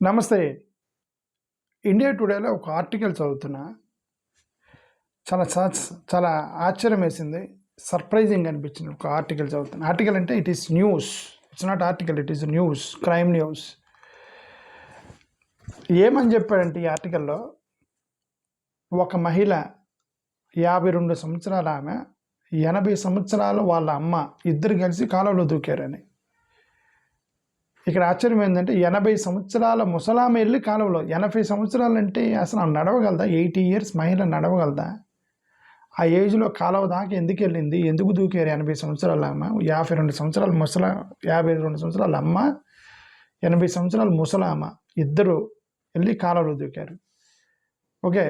నమస్తే. ఇండియా టుడేలో ఒక ఆర్టికల్ చదువుతున్నా. చాలా చాలా ఆశ్చర్యమేసింది. సర్ప్రైజింగ్ అనిపించింది. ఒక ఆర్టికల్ చదువుతున్నా. ఆర్టికల్ అంటే it is news. It's not article, it is news, crime news. ఏమని చెప్పాడంటే ఈ ఆర్టికల్లో, ఒక మహిళ 52 సంవత్సరాల ఆమె, 80 సంవత్సరాలు వాళ్ళ అమ్మ ఇద్దరు కలిసి కాలువలో దూకారని. ఇక్కడ ఆశ్చర్యం ఏంటంటే 80 సంవత్సరాల ముసలామె వెళ్ళి కాలువలో, 80 సంవత్సరాలు అంటే అసలు ఆమె నడవగలదా? 80 ఇయర్స్ మహిళ నడవగలదా? ఆ ఏజ్లో కాలువ దాకా ఎందుకు వెళ్ళింది? ఎందుకు దూకారు 80 సంవత్సరాల ఆమె? 52 సంవత్సరాల 52 సంవత్సరాల అమ్మ, 80 సంవత్సరాల ముసలామ ఇద్దరు వెళ్ళి కాలువలో దూకారు. ఓకే,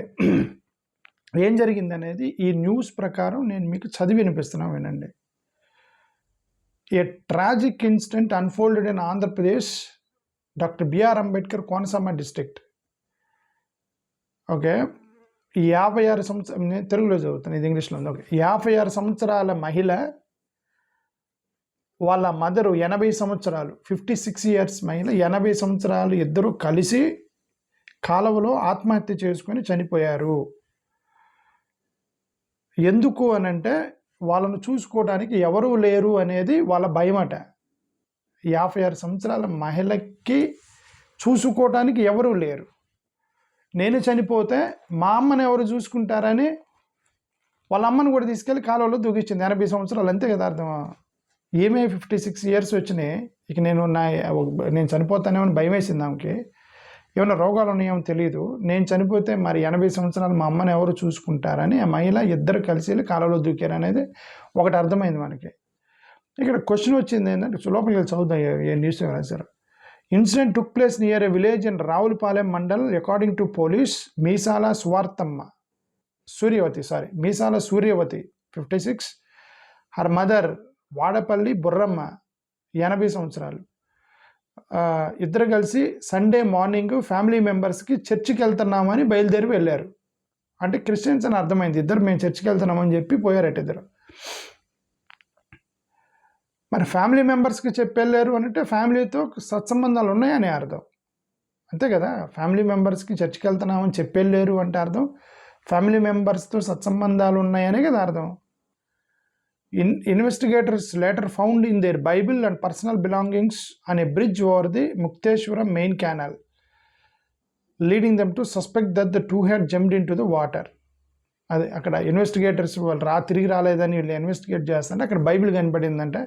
ఏం జరిగింది అనేది ఈ న్యూస్ ప్రకారం నేను మీకు చదివి వినిపిస్తున్నాను, వినండి. A tragic incident unfolded in Andhra Pradesh, Dr. B.R. Ambedkar, Konaseema district. Okay, 56 సంవత్సరాలు, నేను తెలుగులో చదువుతాను, ఇది ఇంగ్లీష్లో ఉంది. ఓకే, 56 సంవత్సరాల మహిళ, వాళ్ళ మదరు 80 సంవత్సరాలు, 56 ఇయర్స్ మహిళ, 80 సంవత్సరాలు ఇద్దరు కలిసి కాలువలో ఆత్మహత్య చేసుకొని చనిపోయారు. ఎందుకు అనంటే వాళ్ళను చూసుకోవడానికి ఎవరూ లేరు అనేది వాళ్ళ భయమట. 56 సంవత్సరాల మహిళకి చూసుకోవడానికి ఎవరూ లేరు. నేను చనిపోతే మా అమ్మని ఎవరు చూసుకుంటారని వాళ్ళ అమ్మని కూడా తీసుకెళ్ళి కాలువలో దూకించింది. 80 సంవత్సరాలు, అంతే కదా అర్థం. ఏమే 56 ఇయర్స్ వచ్చినాయి, ఇక నేను చనిపోతానేమని భయం వేసింది ఆమెకి. ఏమైనా రోగాలు ఉన్నాయేమో తెలియదు. నేను చనిపోతే మరి 80 సంవత్సరాలు మా అమ్మని ఎవరు చూసుకుంటారని ఆ మహిళ ఇద్దరు కలిసి కాలువలో దూకారు అనేది ఒకటి అర్థమైంది మనకి. ఇక్కడ క్వశ్చన్ వచ్చింది ఏంటంటే, లోపలికి వెళ్ళి చదువుతాం ఏ న్యూస్ రాశారు. Incident took place near a village in Ravulapalem mandal. According to police, Meesala Suryavathi 56, her mother Vadapalli Burramma 80 సంవత్సరాలు. ఇద్దరు కలిసి సండే మార్నింగ్ ఫ్యామిలీ మెంబర్స్కి చర్చికి వెళ్తున్నామని బయలుదేరి వెళ్ళారు. అంటే క్రిస్టియన్స్ అని అర్థమైంది. ఇద్దరు మేము చర్చికి వెళ్తున్నామని చెప్పి పోయారట ఇద్దరు. మరి ఫ్యామిలీ మెంబర్స్కి చెప్పి వెళ్ళారు అంటే ఫ్యామిలీతో సత్సంబంధాలు ఉన్నాయని అర్థం, అంతే కదా. ఫ్యామిలీ మెంబర్స్కి చర్చికి వెళ్తున్నామని చెప్పి వెళ్ళారు అంటే అర్థం ఫ్యామిలీ మెంబర్స్తో సత్సంబంధాలు ఉన్నాయనే కదా అర్థం. Investigators later found in their Bible and personal belongings on a bridge over the Mukteshwaram main canal, leading them to suspect that the two had jumped into the water. అదే అక్కడ ఇన్వెస్టిగేటర్స్ వాళ్ళు తిరిగి రాలేదని వీళ్ళు ఇన్వెస్టిగేట్ చేస్తుంటే అక్కడ Bible కనపడిందంటే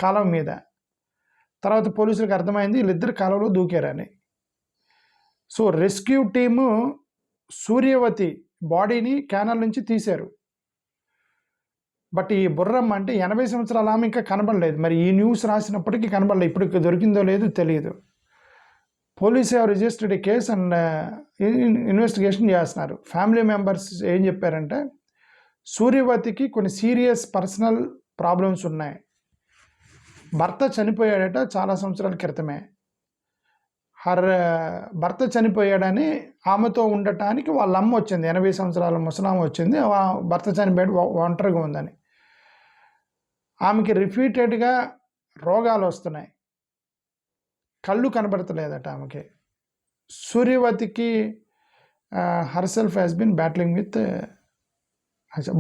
కాలువ మీద. తర్వాత పోలీసులకు అర్థమైంది వీళ్ళిద్దరు కాలువలో దూకారని. సో రెస్క్యూ టీము సూర్యవతి బాడీని కెనాల్ నుంచి తీశారు. బట్ ఈ బుర్రమ్మ అంటే 80 సంవత్సరాల ఆమె ఇంకా కనబడలేదు. మరి ఈ న్యూస్ రాసినప్పటికీ కనబడలేదు. ఇప్పుడు దొరికిందో లేదో తెలియదు. Police have registered A case and investigation చేస్తున్నారు. ఫ్యామిలీ మెంబర్స్ ఏం చెప్పారంటే, సూర్యవతికి కొన్ని సీరియస్ పర్సనల్ ప్రాబ్లమ్స్ ఉన్నాయి. భర్త చనిపోయాడట చాలా సంవత్సరాల క్రితమే. భర్త చనిపోయాడని ఆమెతో ఉండటానికి వాళ్ళ అమ్మ వచ్చింది. 80 సంవత్సరాల ముసలామ వచ్చింది. భర్త చనిపోయాడు, ఒంటరిగా ఉందని. ఆమెకి రిపీటెడ్గా రోగాలు వస్తున్నాయి. కళ్ళు కనబడతలేదట ఆమెకి. సూర్యవతికి herself has been battling with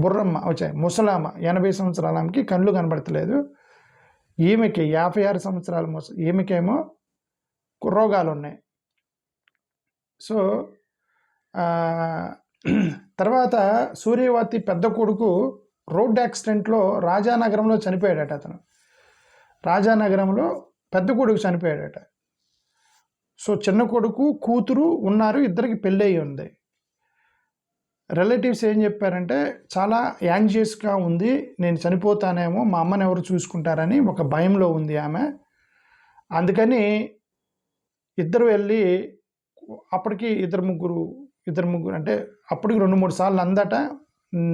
Burramma వచ్చాయి ముసలామ 80 సంవత్సరాల ఆమెకి కళ్ళు కనబడతలేదు. ఈమెకి 56 సంవత్సరాల ఈమెకేమో రోగాలు ఉన్నాయి. సో తర్వాత సూర్యవతి పెద్ద కొడుకు రోడ్ యాక్సిడెంట్లో రాజానగరంలో చనిపోయాడట. అతను రాజానగరంలో పెద్ద కొడుకు చనిపోయాడట. సో చిన్న కొడుకు కూతురు ఉన్నారు, ఇద్దరికి పెళ్ళయి ఉంది. రిలేటివ్స్ ఏం చెప్పారంటే, చాలా యాంగ్జియస్గా ఉంది, నేను చనిపోతానేమో, మా అమ్మని ఎవరు చూసుకుంటారని ఒక భయంలో ఉంది ఆమె. అందుకని ఇద్దరు వెళ్ళి అప్పటికి ఇద్దరు ముగ్గురు అంటే అప్పటికి 2-3 సార్లు అందట,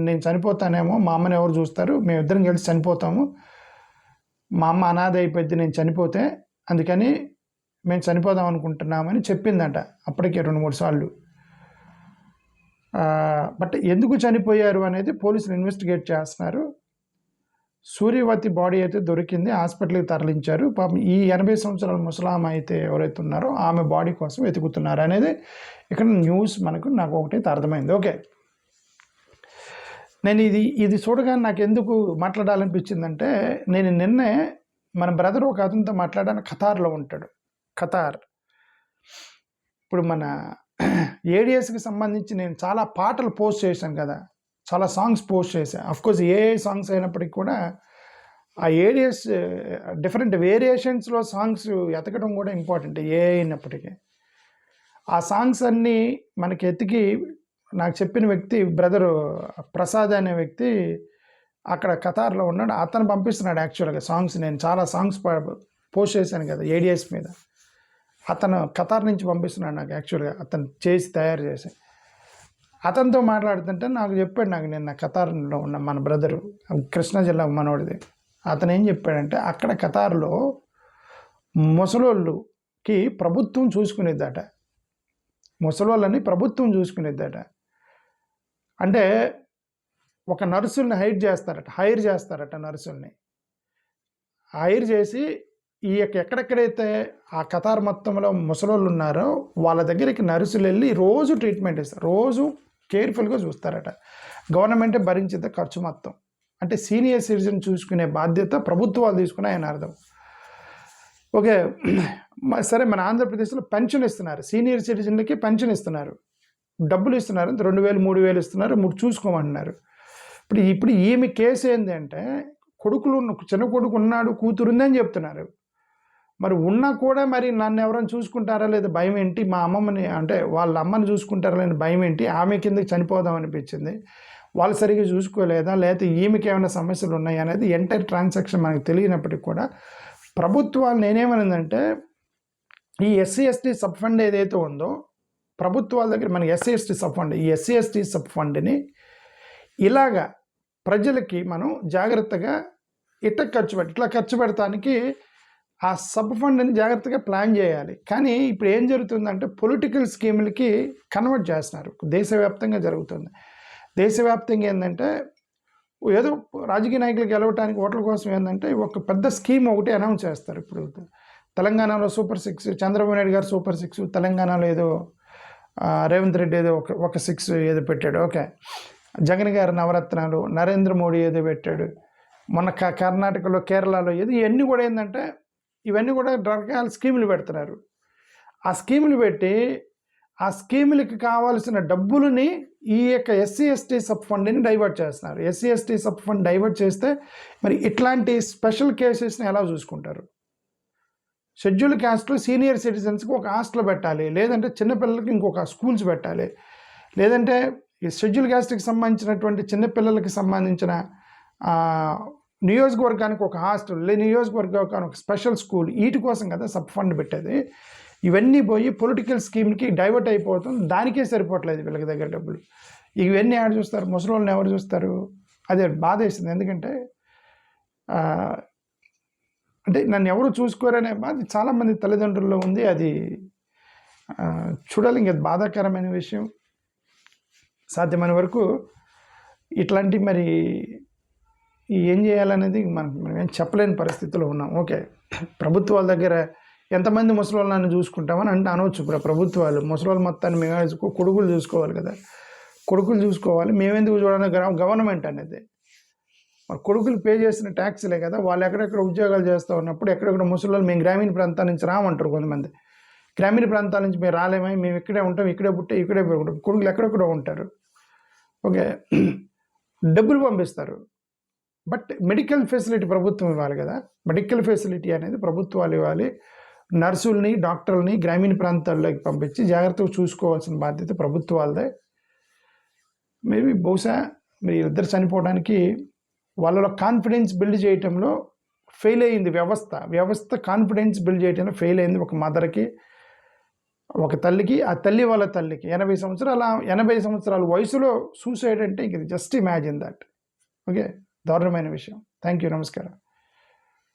నేను చనిపోతానేమో, మా అమ్మని ఎవరు చూస్తారు, మేమిద్దరం కలిసి చనిపోతాము, మా అమ్మ అనాథ అయిపోద్ది నేను చనిపోతే, అందుకని మేము చనిపోదాం అనుకుంటున్నామని చెప్పిందట అప్పటికే 2-3 సార్లు. బట్ ఎందుకు చనిపోయారు అనేది పోలీసులు ఇన్వెస్టిగేట్ చేస్తున్నారు. సూర్యవతి బాడీ అయితే దొరికింది, హాస్పిటల్కి తరలించారు. పాపం ఈ 80 సంవత్సరాల ముసలామె అయితే ఎవరైతే ఉన్నారో ఆమె బాడీ కోసం వెతుకుతున్నారు అనేది ఇక్కడ న్యూస్ నాకు ఒకటైతే అర్థమైంది. ఓకే, నేను ఇది చూడగానే నాకు ఎందుకు మాట్లాడాలనిపించిందంటే, నేను నిన్నే మన బ్రదర్ ఒక అతనితో మాట్లాడాను. ఖతార్లో ఉంటాడు. ఖతార్ ఇప్పుడు మన ఏడిఎస్కి సంబంధించి నేను చాలా పాటలు పోస్ట్ చేశాను కదా, చాలా సాంగ్స్ పోస్ట్ చేశాను. అఫ్కోర్స్ ఏ సాంగ్స్ అయినప్పటికీ కూడా ఆ ఏడిఎస్ డిఫరెంట్ వేరియేషన్స్లో సాంగ్స్ ఎతకడం కూడా ఇంపార్టెంట్ ఏ అయినప్పటికీ. ఆ సాంగ్స్ అన్నీ మనకి ఎతికి నాకు చెప్పిన వ్యక్తి బ్రదరు ప్రసాద్ అనే వ్యక్తి అక్కడ ఖతార్లో ఉన్నాడు. అతను పంపిస్తున్నాడు యాక్చువల్గా సాంగ్స్. నేను చాలా సాంగ్స్ పోస్ట్ చేశాను కదా ఏడిఎస్ మీద. అతను ఖతార్ నుంచి పంపిస్తున్నాడు నాకు యాక్చువల్గా, అతను తయారు చేసి. అతనితో మాట్లాడుతుంటే నాకు చెప్పాడు, నాకు నిన్న ఖతార్లో ఉన్న మన బ్రదరు కృష్ణా జిల్లా మనోడిది. అతను ఏం చెప్పాడంటే, అక్కడ ఖతార్లో ముసలోళ్ళకి ప్రభుత్వం చూసుకునేదట. ముసలోళ్ళని ప్రభుత్వం చూసుకునేదట. అంటే ఒక నర్సుల్ని హైర్ చేస్తారట నర్సుల్ని. హైర్ చేసి ఈ ఎక్కడెక్కడైతే ఆ ఖతార్ మొత్తంలో ముసలోళ్ళు ఉన్నారో వాళ్ళ దగ్గరికి నర్సులు వెళ్ళి రోజు ట్రీట్మెంట్ ఇస్తారు, రోజు కేర్ఫుల్గా చూస్తారట. గవర్నమెంటే భరించేది ఖర్చు మొత్తం. అంటే సీనియర్ సిటిజన్ చూసుకునే బాధ్యత ప్రభుత్వాలు తీసుకున్నాయని అర్థం. ఓకే, సరే, మన ఆంధ్రప్రదేశ్లో పెన్షన్ ఇస్తున్నారు, సీనియర్ సిటిజన్లకి పెన్షన్ ఇస్తున్నారు, డబ్బులు ఇస్తున్నారు, 2,000 3,000 ఇస్తున్నారు, 3 చూసుకోమంటున్నారు. ఇప్పుడు ఈమె కేసు ఏంటి అంటే, చిన్న కొడుకు ఉన్నాడు, కూతురుందని చెప్తున్నారు. మరి ఉన్నా కూడా మరి నన్ను ఎవరైనా చూసుకుంటారా లేదా భయం ఏంటి, మా అమ్మమ్మని అంటే వాళ్ళ అమ్మని చూసుకుంటారా లేని భయం ఏంటి, ఆమె కిందకి చనిపోదాం అనిపించింది, వాళ్ళు సరిగ్గా చూసుకోలేదా, లేకపోతే ఈమెకి ఏమైనా సమస్యలు ఉన్నాయి అనేది ఎంటైర్ ట్రాన్సాక్షన్ మనకు తెలియనప్పటికీ కూడా ప్రభుత్వాలు నేనేమనిందంటే, ఈ ఎస్సీ ఎస్టీ సబ్ ఫండ్ ఏదైతే ఉందో ప్రభుత్వాల దగ్గర మనకి ఈ ఎస్సీ ఎస్టీ సబ్ ఫండ్ని ఇలాగా ప్రజలకి మనం జాగ్రత్తగా ఇట్లా ఖర్చు పెడతానికి ఆ సబ్ ఫండ్ని జాగ్రత్తగా ప్లాన్ చేయాలి. కానీ ఇప్పుడు ఏం జరుగుతుందంటే పొలిటికల్ స్కీములకి కన్వర్ట్ చేస్తున్నారు. దేశవ్యాప్తంగా జరుగుతుంది. దేశవ్యాప్తంగా ఏంటంటే ఏదో రాజకీయ నాయకులు గెలవడానికి ఓట్ల కోసం ఏంటంటే ఒక పెద్ద స్కీమ్ ఒకటి అనౌన్స్ చేస్తారు. ఇప్పుడు తెలంగాణలో సూపర్ 6, చంద్రబాబు నాయుడు గారు సూపర్ 6, తెలంగాణలో ఏదో రేవంత్ రెడ్డి ఏదో ఒక 6 ఏదో పెట్టాడు. ఓకే, జగన్ గారు నవరత్నాలు, నరేంద్ర మోడీ ఏదో పెట్టాడు, మొన్న కర్ణాటకలో కేరళలో ఏదో, ఇవన్నీ కూడా ఏంటంటే ఇవన్నీ కూడా రకరకాల స్కీములు పెడుతున్నారు. ఆ స్కీములు పెట్టి ఆ స్కీములకి కావాల్సిన డబ్బులని ఈ యొక్క ఎస్సీ ఎస్టీ సబ్ ఫండ్ని డైవర్ట్ చేస్తున్నారు. SC ST sub fund divert చేస్తే మరి ఇట్లాంటి స్పెషల్ కేసెస్ని ఎలా చూసుకుంటారు? షెడ్యూల్ క్యాస్ట్లో సీనియర్ సిటిజన్స్కి ఒక హాస్టల్ పెట్టాలి, లేదంటే చిన్నపిల్లలకి ఇంకొక స్కూల్స్ పెట్టాలి, లేదంటే ఈ షెడ్యూల్ క్యాస్ట్కి సంబంధించినటువంటి చిన్నపిల్లలకి సంబంధించిన నియోజకవర్గానికి ఒక హాస్టల్, నియోజకవర్గానికి ఒక స్పెషల్ స్కూల్, వీటి కోసం కదా సబ్ ఫండ్ పెట్టేది. ఇవన్నీ పోయి పొలిటికల్ స్కీమ్కి డైవర్ట్ అయిపోతుంది. దానికే సరిపోవట్లేదు వీళ్ళకి దగ్గర డబ్బులు. ఇవన్నీ ఎవరు చూస్తారు? ముసలోళ్ళని ఎవరు చూస్తారు? అదే బాధ వేస్తుంది. ఎందుకంటే అంటే నన్ను ఎవరు చూసుకోరనే బాధ చాలామంది తల్లిదండ్రుల్లో ఉంది. అది చూడాలి. ఇంక బాధాకరమైన విషయం. సాధ్యమైన వరకు ఇట్లాంటి మరి ఏం చేయాలనేది మనం ఏం చెప్పలేని పరిస్థితిలో ఉన్నాం. ఓకే, ప్రభుత్వాల దగ్గర ఎంతమంది ముసలివాళ్ళని చూసుకుంటామని అనవచ్చు. ప్రభుత్వాలు ముసలివాళ్ళు మొత్తాన్ని మేము కొడుకులు చూసుకోవాలి కదా, కొడుకులు చూసుకోవాలి. మేమెందుకు చూడాలి? గవర్నమెంట్ అనేది మరి కొడుకులు పే చేసిన ట్యాక్స్లే కదా. వాళ్ళు ఎక్కడెక్కడ ఉద్యోగాలు చేస్తూ ఉన్నప్పుడు ఎక్కడెక్కడ ముసలివాళ్ళు మేము గ్రామీణ ప్రాంతాల నుంచి రామంటారు కొంతమంది. గ్రామీణ ప్రాంతాల నుంచి మేము రాలేమని, మేము ఇక్కడే ఉంటాం, ఇక్కడే పుట్టే ఇక్కడే పెరుగుంటాం. కొడుకులు ఎక్కడెక్కడ ఉంటారు. ఓకే, డబ్బులు పంపిస్తారు. బట్ మెడికల్ ఫెసిలిటీ ప్రభుత్వం ఇవ్వాలి కదా. మెడికల్ ఫెసిలిటీ అనేది ప్రభుత్వాలు ఇవ్వాలి. నర్సుల్ని, డాక్టర్లని గ్రామీణ ప్రాంతాల్లోకి పంపించి జాగ్రత్తగా చూసుకోవాల్సిన బాధ్యత ప్రభుత్వాలదే. మేబీ బహుశా మీరిద్దరు చనిపోవడానికి వాళ్ళలో కాన్ఫిడెన్స్ బిల్డ్ చేయటంలో ఫెయిల్ అయ్యింది వ్యవస్థ కాన్ఫిడెన్స్ బిల్డ్ చేయటంలో ఫెయిల్ అయింది. ఒక మదర్కి, ఒక తల్లికి, ఆ తల్లి వాళ్ళ తల్లికి 80 సంవత్సరాల వయసులో సూసైడ్ అంటే ఇంక జస్ట్ ఇమాజిన్ దట్. ఓకే, దారుణమైన విషయం. థ్యాంక్ యూ, నమస్కారం.